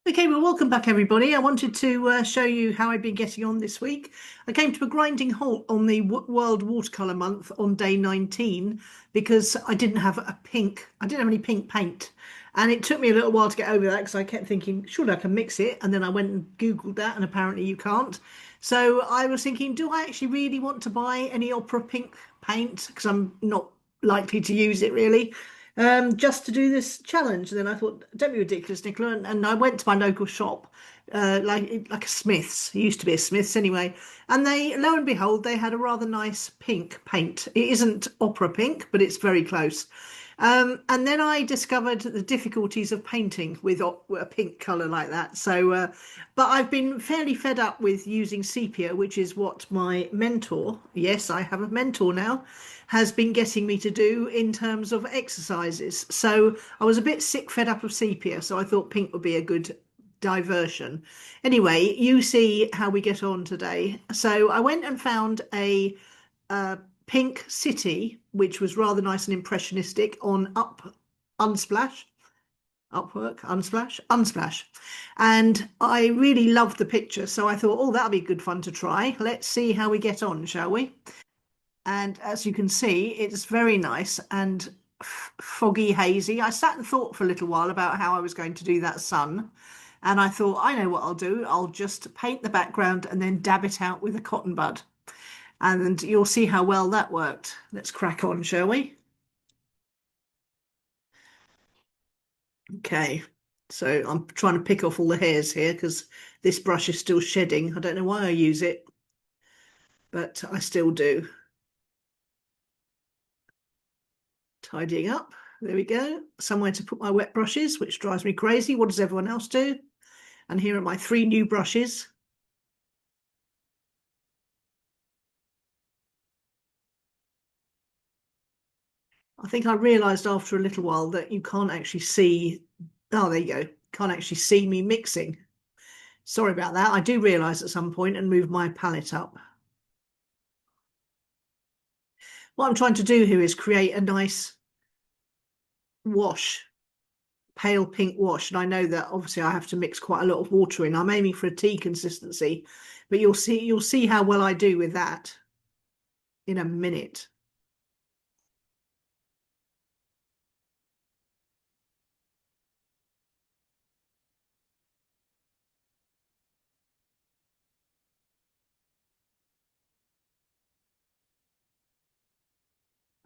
Okay, well, welcome back, everybody. I wanted to show you how I've been getting on this week. I came to a grinding halt on the World Watercolour Month on day 19 because I didn't have any pink paint. And it took me a little while to get over that because I kept thinking, surely I can mix it. And then I went and Googled that, and apparently you can't. So I was thinking, do I actually really want to buy any opera pink paint? Because I'm not likely to use it really just to do this challenge. And then I thought, don't be ridiculous, Nicola. And I went to my local shop, like a Smith's. It used to be a Smith's anyway. And they, lo and behold, they had a rather nice pink paint. It isn't opera pink, but it's very close. And then I discovered the difficulties of painting with a pink colour like that. But I've been fairly fed up with using sepia, which is what my mentor, yes, I have a mentor now, has been getting me to do in terms of exercises. So I was a bit sick, fed up of sepia, so I thought pink would be a good diversion. Anyway, you see how we get on today. So I went and found a pink city, which was rather nice and impressionistic on Unsplash. Upwork, Unsplash. And I really loved the picture. So I thought, oh, that'll be good fun to try. Let's see how we get on, shall we? And as you can see, it's very nice and foggy, hazy. I sat and thought for a little while about how I was going to do that sun. And I thought, I know what I'll do. I'll just paint the background and then dab it out with a cotton bud. And you'll see how well that worked. Let's crack on, shall we? Okay, so I'm trying to pick off all the hairs here because this brush is still shedding. I don't know why I use it, but I still do. Tidying up. There we go. Somewhere to put my wet brushes, which drives me crazy. What does everyone else do? And here are my 3 new brushes. I think I realised after a little while that you can't actually see. Oh, there you go. Can't actually see me mixing. Sorry about that. I do realise at some point and move my palette up. What I'm trying to do here is create a nice wash, pale pink wash. And I know that obviously I have to mix quite a lot of water in. I'm aiming for a tea consistency, but you'll see how well I do with that in a minute.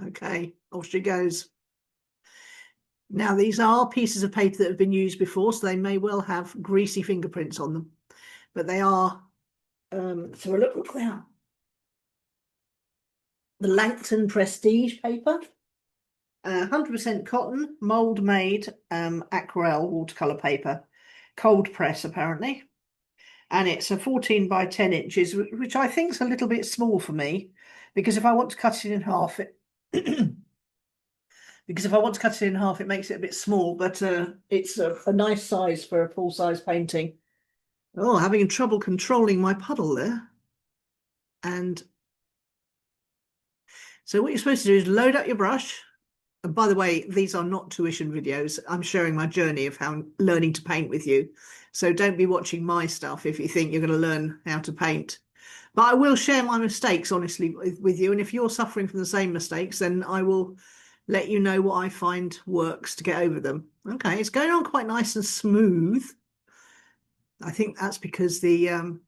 Okay, off she goes. Now, these are pieces of paper that have been used before, so they may well have greasy fingerprints on them, but they are, so look now, the Langton Prestige paper, 100% cotton, mold made aquarelle watercolor paper, cold press apparently, and it's a 14 by 10 inches, which I think is a little bit small for me, because if I want to cut it in half, it makes it a bit small, but it's a nice size for a full-size painting. Oh, having trouble controlling my puddle there. And so what you're supposed to do is load up your brush. And by the way, these are not tuition videos. I'm sharing my journey of how learning to paint with you. So don't be watching my stuff if you think you're going to learn how to paint. But I will share my mistakes honestly with you. And if you're suffering from the same mistakes, then I will let you know what I find works to get over them. Okay, it's going on quite nice and smooth. I think that's because the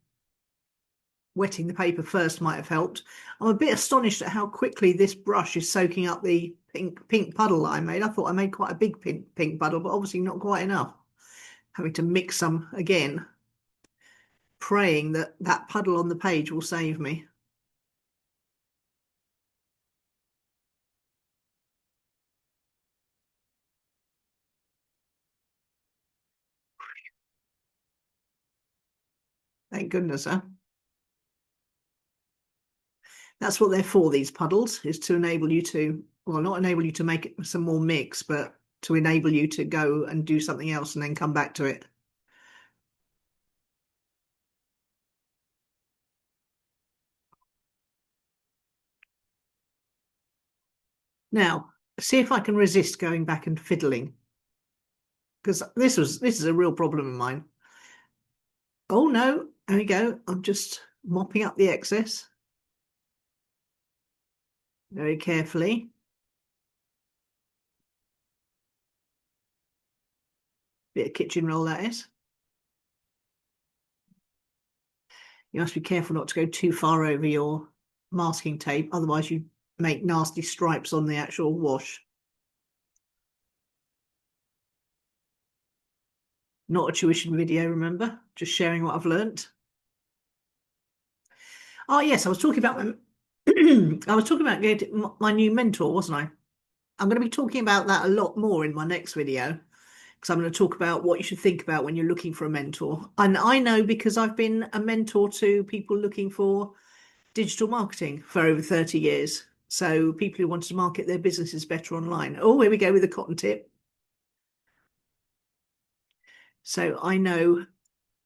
wetting the paper first might have helped. I'm a bit astonished at how quickly this brush is soaking up the pink puddle that I made. I thought I made quite a big pink puddle, but obviously not quite enough. Having to mix some again, praying that that puddle on the page will save me. Thank goodness, huh? That's what they're for, these puddles, is to enable you to, well, not enable you to make some more mix, but to enable you to go and do something else and then come back to it. Now, see if I can resist going back and fiddling, because this is a real problem of mine. Oh no, there we go. I'm just mopping up the excess very carefully. Bit of kitchen roll, that is. You must be careful not to go too far over your masking tape, otherwise you make nasty stripes on the actual wash. Not a tuition video, remember? Just sharing what I've learnt. Oh yes, I was talking about my I was talking about my new mentor, wasn't I? I'm going to be talking about that a lot more in my next video because I'm going to talk about what you should think about when you're looking for a mentor. And I know because I've been a mentor to people looking for digital marketing for over 30 years. So people who want to market their businesses better online. Oh, here we go with the cotton tip. So I know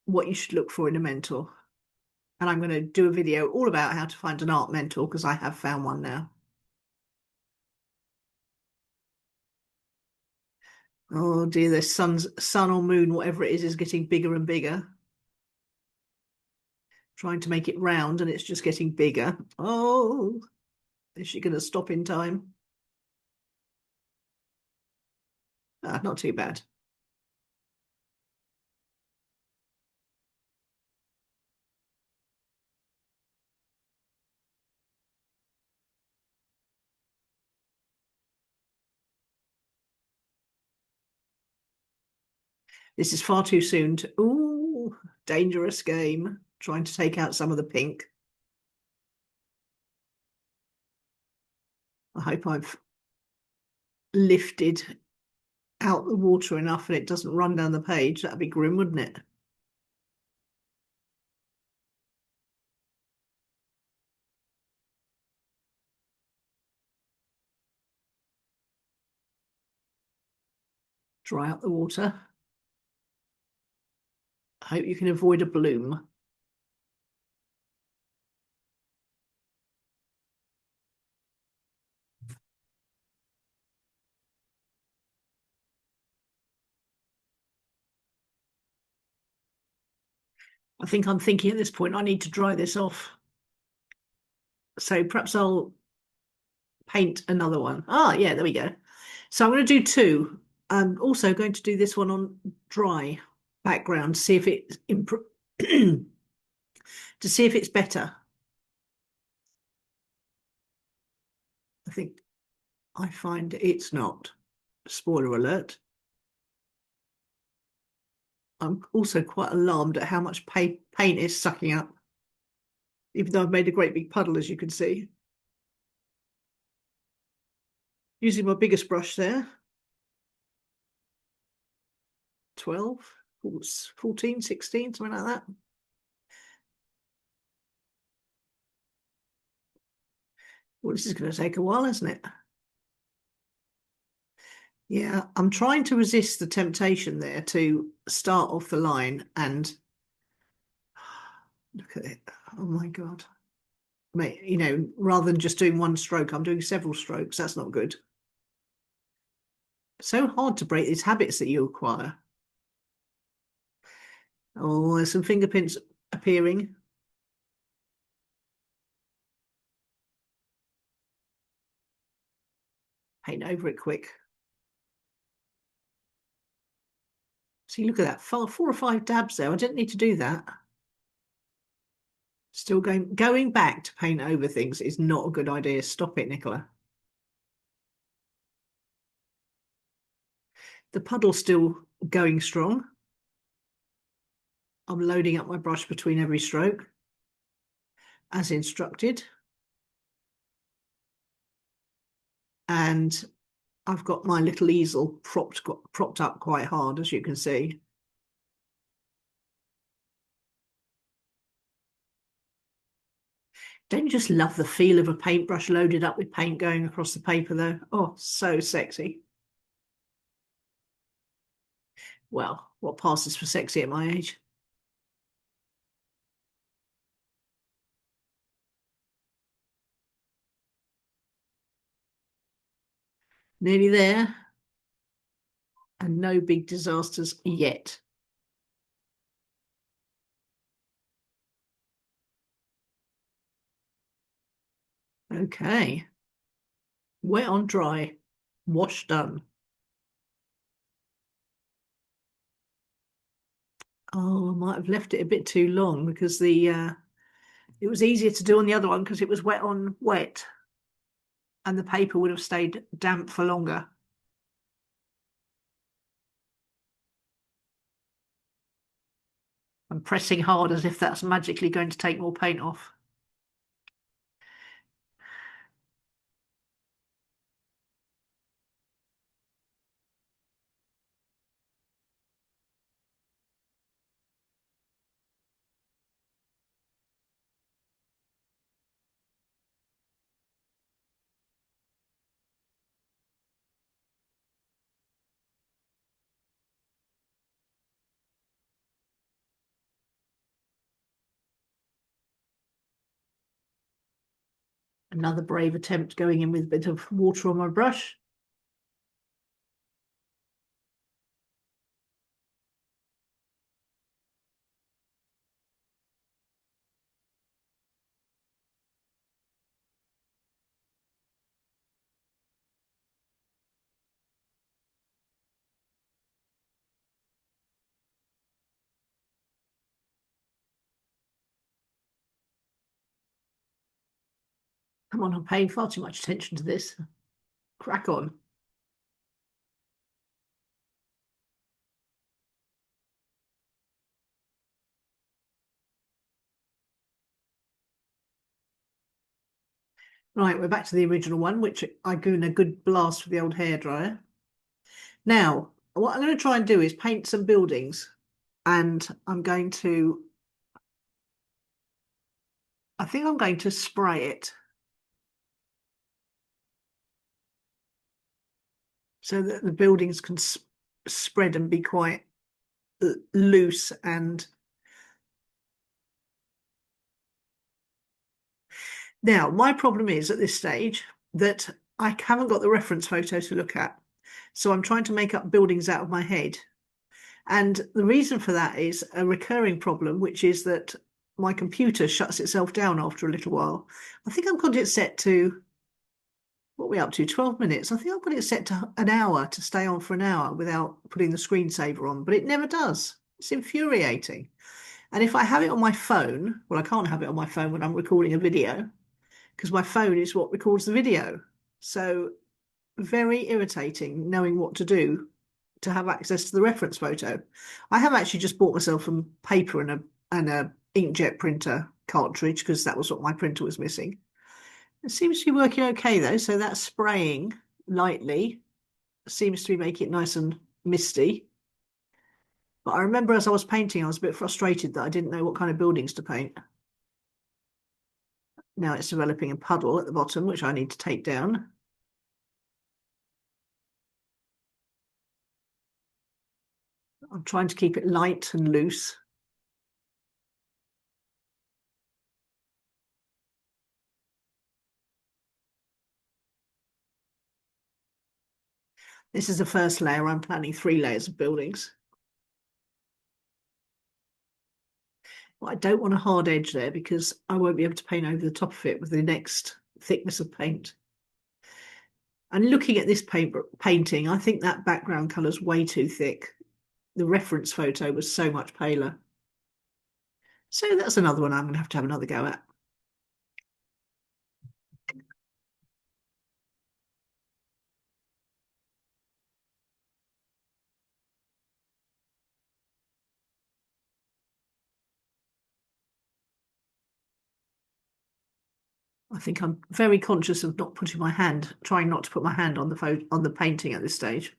what you should look for in a mentor. And I'm going to do a video all about how to find an art mentor because I have found one now. Oh dear, the sun or moon, whatever it is getting bigger and bigger. Trying to make it round and it's just getting bigger. Oh, is she going to stop in time? Ah, not too bad. This is far too soon to. Ooh, dangerous game. Trying to take out some of the pink. I hope I've lifted out the water enough and it doesn't run down the page. That'd be grim, wouldn't it? Dry out the water. I hope you can avoid a bloom. I think I'm thinking at this point I need to dry this off. So perhaps I'll paint another one. Ah, yeah, there we go. So I'm going to do two. I'm also going to do this one on dry background, see if it to see if it's better. I think I find it's not. Spoiler alert. I'm also quite alarmed at how much paint is sucking up, even though I've made a great big puddle, as you can see. Using my biggest brush there, 12, 14, 16, something like that. Well, this is going to take a while, isn't it? Yeah, I'm trying to resist the temptation there to start off the line and look at it. Oh my God. Mate, rather than just doing one stroke, I'm doing several strokes. That's not good. So hard to break these habits that you acquire. Oh, there's some fingerprints appearing. Paint over it quick. See, look at that. 4 or 5 dabs there. I didn't need to do that. Still going back to paint over things is not a good idea. Stop it, Nicola. The puddle's still going strong. I'm loading up my brush between every stroke, as instructed. And I've got my little easel propped up quite hard, as you can see. Don't you just love the feel of a paintbrush loaded up with paint going across the paper, though? Oh, so sexy. Well, what passes for sexy at my age? Nearly there, and no big disasters yet. Okay. Wet on dry. Wash done. Oh, I might have left it a bit too long because the it was easier to do on the other one because it was wet on wet and the paper would have stayed damp for longer. I'm pressing hard as if that's magically going to take more paint off. Another brave attempt going in with a bit of water on my brush. Come on, I'm paying far too much attention to this. Crack on. Right, we're back to the original one, which I given a good blast with the old hairdryer. Now, what I'm going to try and do is paint some buildings, and I think I'm going to spray it so that the buildings can spread and be quite loose. And now my problem is at this stage that I haven't got the reference photo to look at. So I'm trying to make up buildings out of my head. And the reason for that is a recurring problem, which is that my computer shuts itself down after a little while. I think I've got it set to, what are we up to, 12 minutes. I think I've got it set to an hour to stay on for an hour without putting the screensaver on, but it never does. It's infuriating. And if I have it on my phone, well, I can't have it on my phone when I'm recording a video because my phone is what records the video. So very irritating knowing what to do to have access to the reference photo. I have actually just bought myself some paper and a inkjet printer cartridge because that was what my printer was missing. It seems to be working okay though, so that spraying lightly seems to be making it nice and misty. But I remember as I was painting, I was a bit frustrated that I didn't know what kind of buildings to paint. Now it's developing a puddle at the bottom, which I need to take down. I'm trying to keep it light and loose. This is the first layer. I'm planning 3 layers of buildings. Well, I don't want a hard edge there because I won't be able to paint over the top of it with the next thickness of paint. And looking at this painting, I think that background colour is way too thick. The reference photo was so much paler. So that's another one I'm going to have another go at. I think I'm very conscious of not putting my hand, trying not to put my hand on the painting at this stage.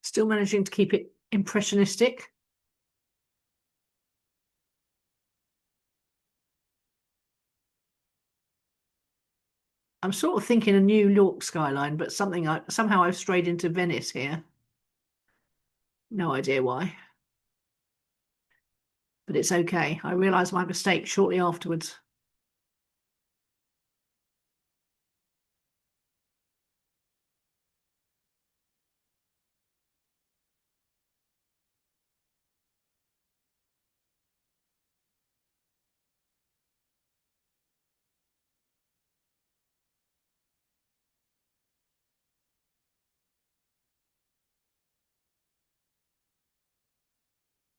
Still managing to keep it impressionistic. I'm sort of thinking a New York skyline, but somehow I've strayed into Venice here. No idea why. but it's okay. I realised my mistake shortly afterwards.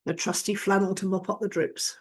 The trusty flannel to mop up the drips.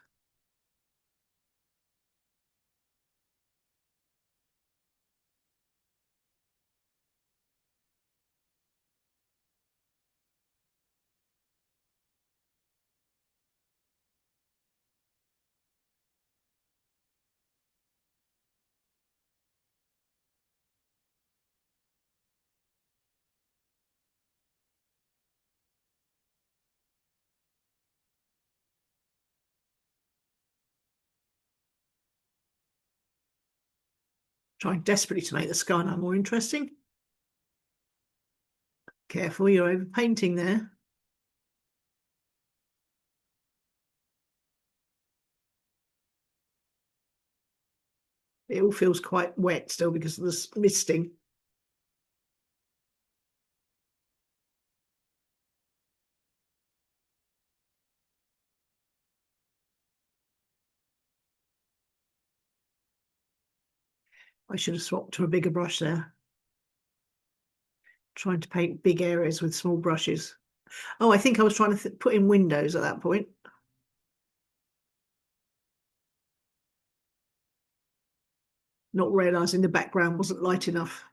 Trying desperately to make the skyline more interesting. Careful, you're overpainting there. It all feels quite wet still because of the misting. I should have swapped to a bigger brush there. Trying to paint big areas with small brushes. Oh, I think I was trying to put in windows at that point. Not realising the background wasn't light enough.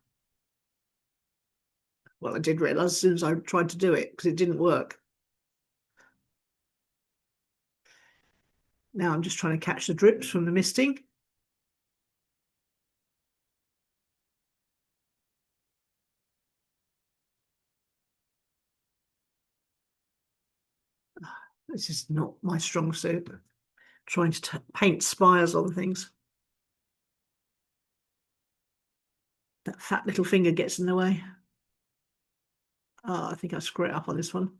Well, I did realise as soon as I tried to do it because it didn't work. Now I'm just trying to catch the drips from the misting. This is not my strong suit. Trying to paint spires on things. That fat little finger gets in the way. Oh, I think I screw it up on this one.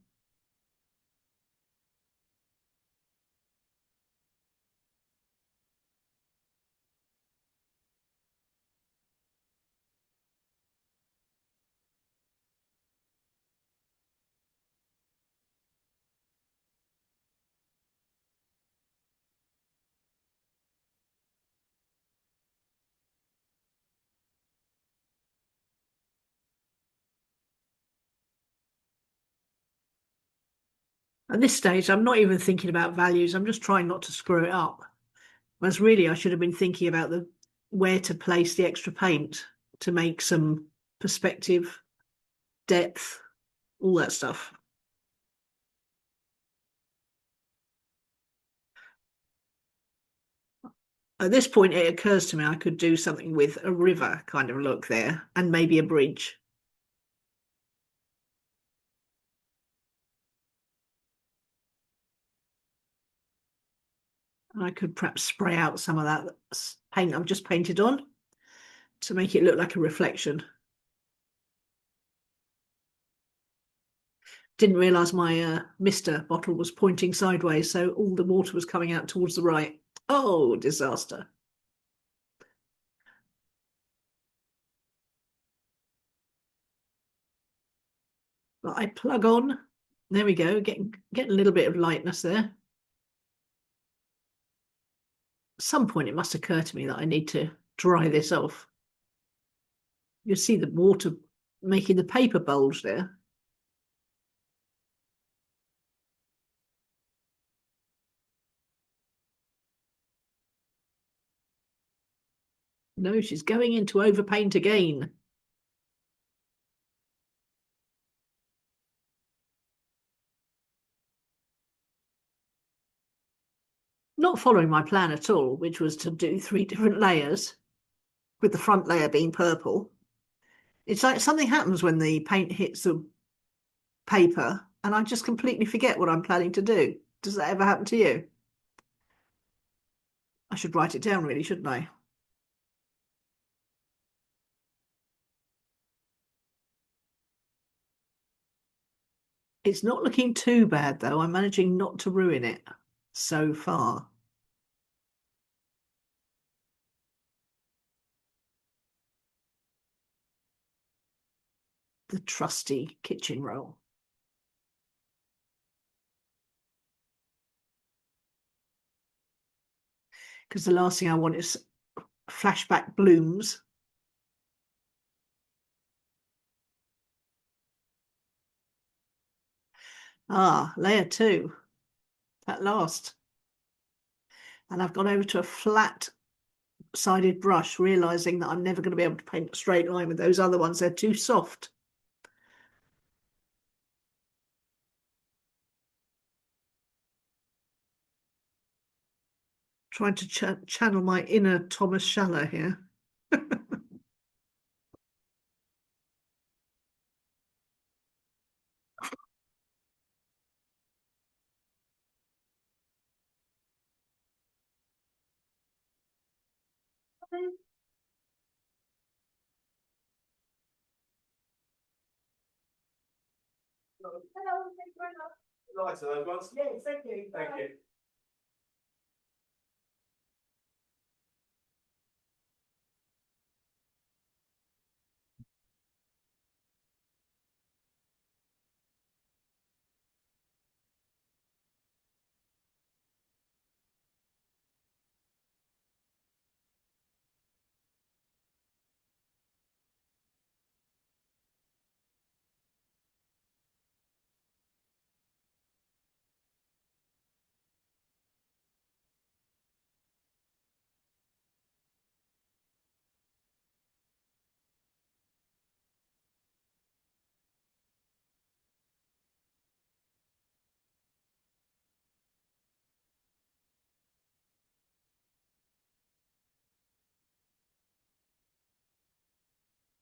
At this stage, I'm not even thinking about values. I'm just trying not to screw it up. Whereas really, I should have been thinking about the where to place the extra paint to make some perspective, depth, all that stuff. At this point, it occurs to me I could do something with a river kind of look there and maybe a bridge. And I could perhaps spray out some of that paint I've just painted on to make it look like a reflection. Didn't realise my mister bottle was pointing sideways, so all the water was coming out towards the right. Oh, disaster. But I plug on. There we go, getting a little bit of lightness there. At some point, it must occur to me that I need to dry this off. You see the water making the paper bulge there. No, she's going into overpaint again. Not following my plan at all, which was to do 3 different layers, with the front layer being purple. It's like something happens when the paint hits the paper and I just completely forget what I'm planning to do. Does that ever happen to you? I should write it down really, shouldn't I? It's not looking too bad though. I'm managing not to ruin it. so far. The trusty kitchen roll. Because the last thing I want is flashback blooms. Ah, layer two, at last. And I've gone over to a flat sided brush, realizing that I'm never going to be able to paint a straight line with those other ones. They're too soft. Trying to channel my inner Thomas Schaller here. Hello, thank you very much. Nice of those ones. Yes, thank you. Thank you.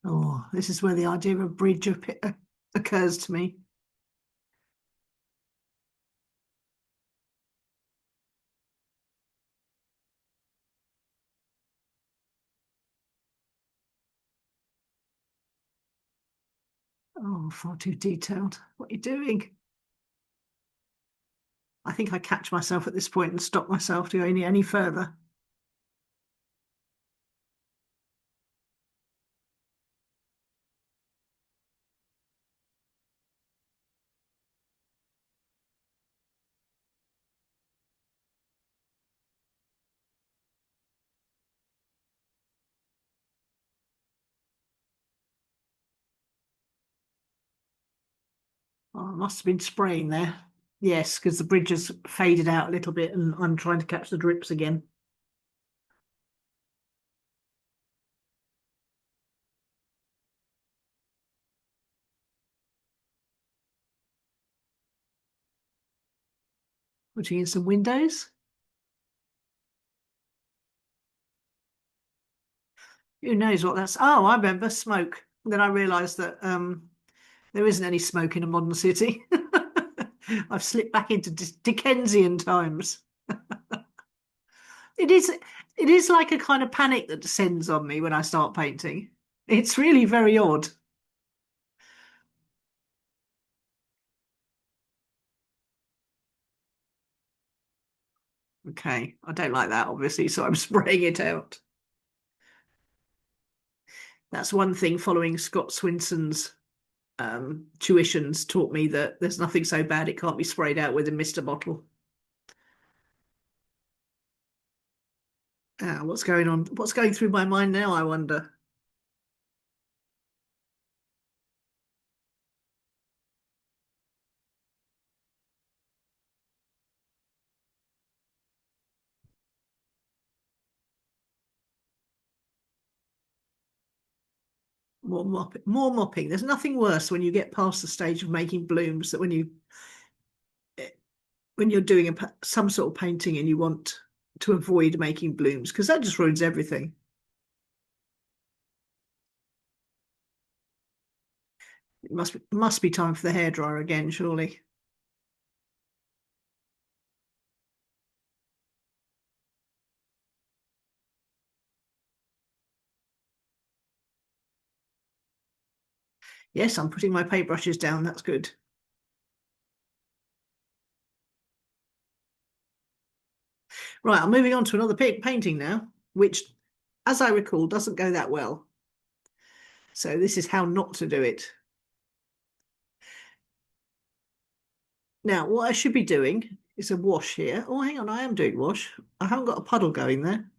Oh, this is where the idea of a bridge occurs to me. Oh, far too detailed. What are you doing? I think I catch myself at this point and stop myself to go any further. Oh, I must have been spraying there. Yes, because the bridge has faded out a little bit and I'm trying to catch the drips again. Putting in some windows. Who knows what that's? Oh, I remember smoke. Then I realised that there isn't any smoke in a modern city. I've slipped back into Dickensian times. It is it is like a kind of panic that descends on me when I start painting. It's really very odd. Okay, I don't like that, obviously, so I'm spraying it out. That's one thing following Scott Swinson's tuitions taught me that there's nothing so bad it can't be sprayed out with a mister bottle. What's going on? What's going through my mind now, I wonder? More mopping, more mopping. There's nothing worse when you get past the stage of making blooms that when you're doing some sort of painting and you want to avoid making blooms because that just ruins everything. It must be time for the hairdryer again, surely. Yes, I'm putting my paintbrushes down. That's good. Right, I'm moving on to another painting now, which, as I recall, doesn't go that well. So this is how not to do it. Now, what I should be doing is a wash here. Oh, hang on, I am doing wash. I haven't got a puddle going there.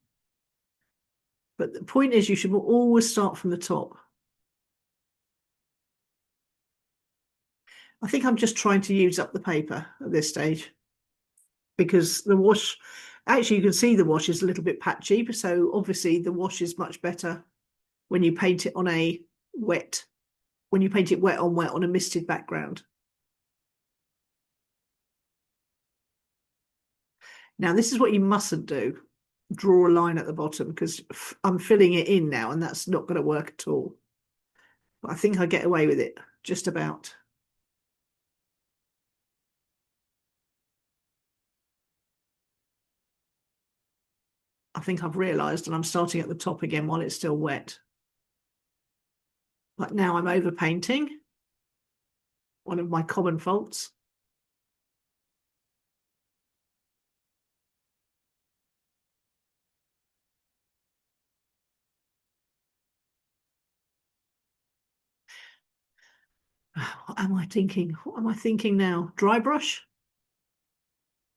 But the point is you should always start from the top. I think I'm just trying to use up the paper at this stage because the wash, actually you can see the wash is a little bit patchy. So obviously the wash is much better when you paint it on a wet, when you paint it wet on a misted background. Now this is what you mustn't do. Draw a line at the bottom because I'm filling it in now and that's not going to work at all. But I think I get away with it just about. I think I've realised and I'm starting at the top again while it's still wet. But now I'm over painting, one of my common faults. What am I thinking? What am I thinking now? Dry brush?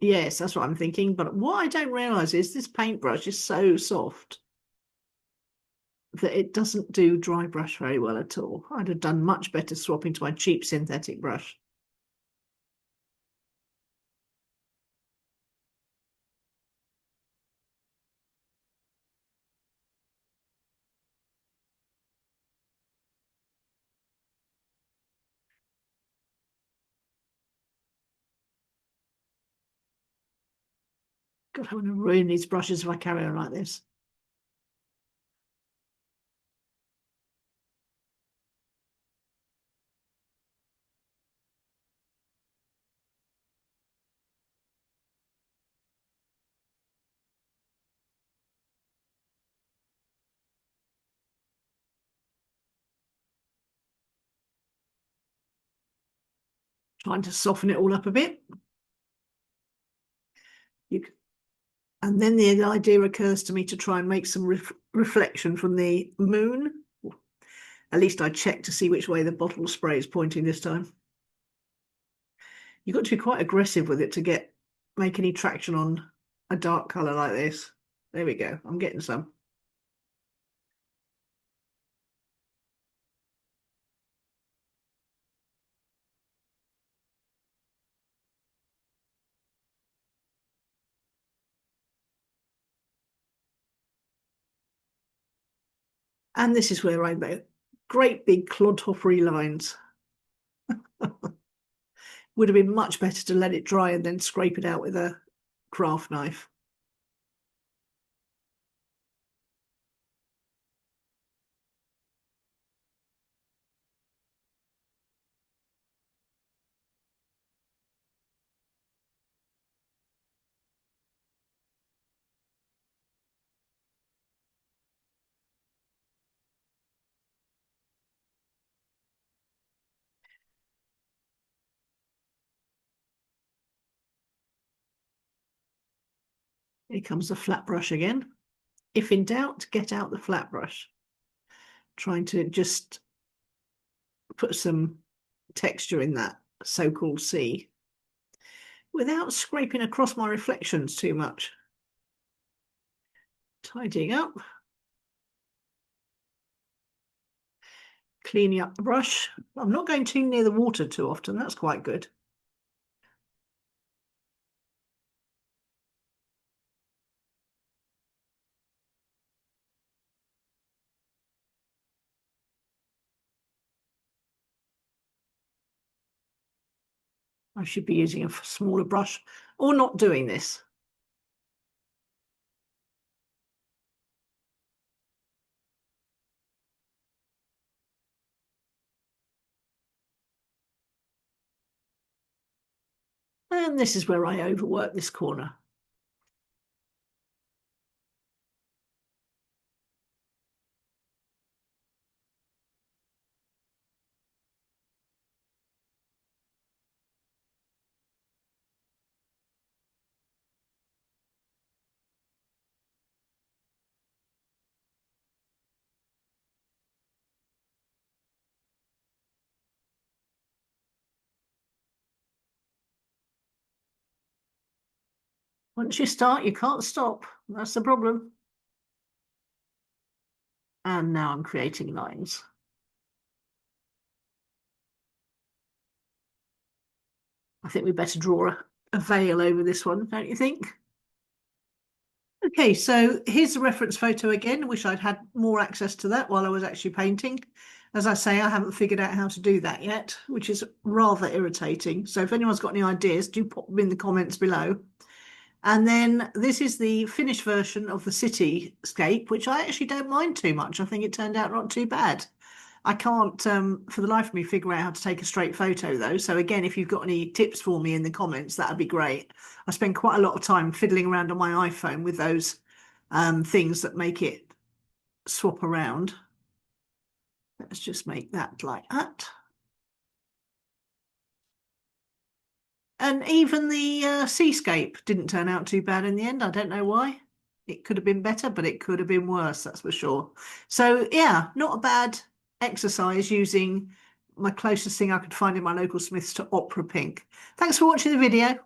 Yes, that's what I'm thinking. But what I don't realise is this paintbrush is so soft that it doesn't do dry brush very well at all. I'd have done much better swapping to my cheap synthetic brush. God, I'm going to ruin these brushes if I carry on like this. Trying to soften it all up a bit. You, and then the idea occurs to me to try and make some reflection from the moon. At least I check to see which way the bottle spray is pointing this time. You've got to be quite aggressive with it to make any traction on a dark colour like this. There we go. I'm getting some. And this is where I make great big clodhoppery lines. Would have been much better to let it dry and then scrape it out with a craft knife. Here comes the flat brush again. If in doubt, get out the flat brush. Trying to just put some texture in that so-called sea without scraping across my reflections too much. Tidying up. Cleaning up the brush. I'm not going too near the water too often. That's quite good. I should be using a smaller brush or not doing this. And this is where I overwork this corner. Once you start, you can't stop. That's the problem. And now I'm creating lines. I think we better draw a veil over this one, don't you think? Okay, so here's the reference photo again. I wish I'd had more access to that while I was actually painting. As I say, I haven't figured out how to do that yet, which is rather irritating. So if anyone's got any ideas, do pop them in the comments below. And then this is the finished version of the cityscape, which I actually don't mind too much. I think it turned out not too bad. I can't, for the life of me, figure out how to take a straight photo though. So again, if you've got any tips for me in the comments, that'd be great. I spend quite a lot of time fiddling around on my iPhone with those things that make it swap around. Let's just make that like that. And even the seascape didn't turn out too bad in the end. I don't know why. It could have been better, but it could have been worse, that's for sure. So yeah, not a bad exercise using my closest thing I could find in my local Smiths to opera pink. Thanks for watching the video.